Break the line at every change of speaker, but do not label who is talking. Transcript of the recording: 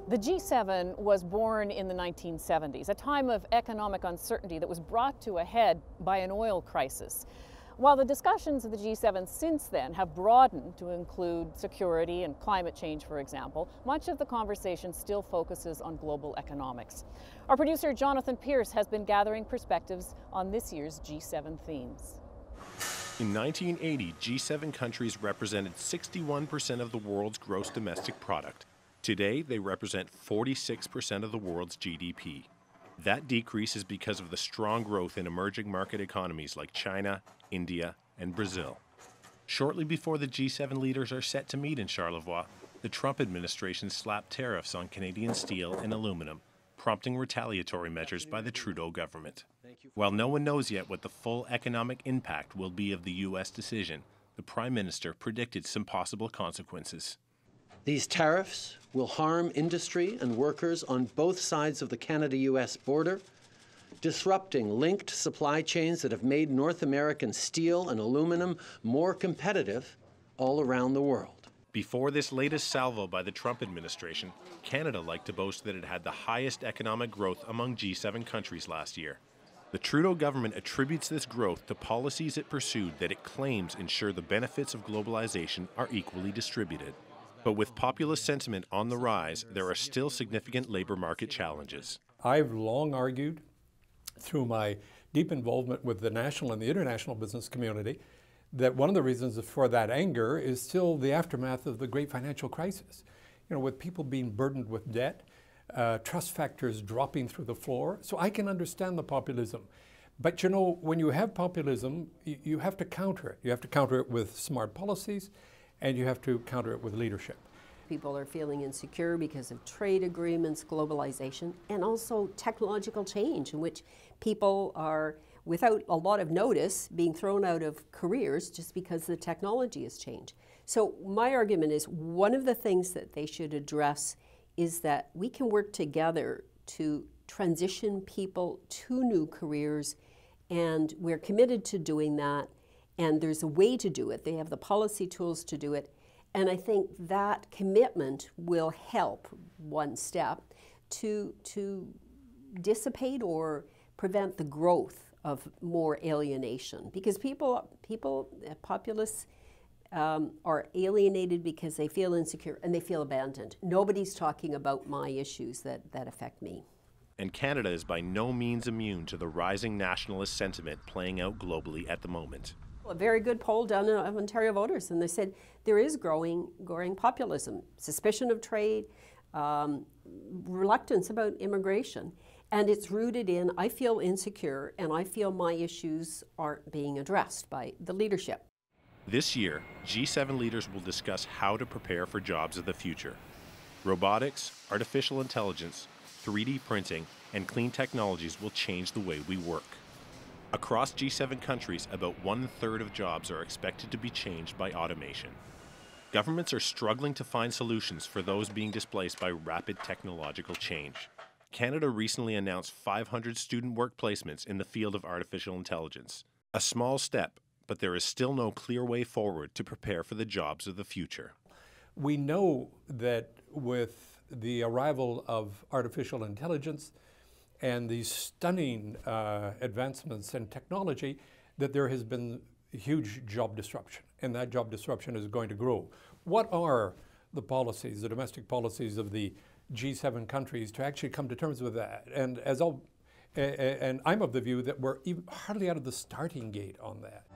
The G7 was born in the 1970s, a time of economic uncertainty that was brought to a head by an oil crisis. While the discussions of the G7 since then have broadened to include security and climate change, for example, much of the conversation still focuses on global economics. Our producer, Jonathan Pierce, has been gathering perspectives on this year's G7 themes.
In 1980, G7 countries represented 61% of the world's gross domestic product. Today, they represent 46% of the world's GDP. That decrease is because of the strong growth in emerging market economies like China, India, and Brazil. Shortly before the G7 leaders are set to meet in Charlevoix, the Trump administration slapped tariffs on Canadian steel and aluminum, prompting retaliatory measures by the Trudeau government. While no one knows yet what the full economic impact will be of the U.S. decision, the Prime Minister predicted some possible consequences.
These tariffs will harm industry and workers on both sides of the Canada-U.S. border, disrupting linked supply chains that have made North American steel and aluminum more competitive all around the world.
Before this latest salvo by the Trump administration, Canada liked to boast that it had the highest economic growth among G7 countries last year. The Trudeau government attributes this growth to policies it pursued that it claims ensure the benefits of globalization are equally distributed. But with populist sentiment on the rise, there are still significant labor market challenges.
I've long argued, through my deep involvement with the national and the international business community, that one of the reasons for that anger is still the aftermath of the great financial crisis. You know, with people being burdened with debt, trust factors dropping through the floor. So I can understand the populism. But you know, when you have populism, you have to counter it. You have to counter it with smart policies, and you have to counter it with leadership.
People are feeling insecure because of trade agreements, globalization, and also technological change in which people are, without a lot of notice, being thrown out of careers just because the technology has changed. So my argument is one of the things that they should address is that we can work together to transition people to new careers, and we're committed to doing that. And there's a way to do it. They have the policy tools to do it. And I think that commitment will help one step to dissipate or prevent the growth of more alienation. Because populists are alienated because they feel insecure and they feel abandoned. Nobody's talking about my issues that affect me.
And Canada is by no means immune to the rising nationalist sentiment playing out globally at the moment.
A very good poll done of Ontario voters, and they said there is growing populism, suspicion of trade, reluctance about immigration, and it's rooted in I feel insecure and I feel my issues aren't being addressed by the leadership.
This year, G7 leaders will discuss how to prepare for jobs of the future. Robotics, artificial intelligence, 3D printing, and clean technologies will change the way we work. Across G7 countries, about 1/3 of jobs are expected to be changed by automation. Governments are struggling to find solutions for those being displaced by rapid technological change. Canada recently announced 500 student work placements in the field of artificial intelligence. A small step, but there is still no clear way forward to prepare for the jobs of the future.
We know that with the arrival of artificial intelligence and these stunning advancements in technology, that there has been huge job disruption, and that job disruption is going to grow. What are the policies, the domestic policies of the G7 countries to actually come to terms with that? And and I'm of the view that we're hardly out of the starting gate on that.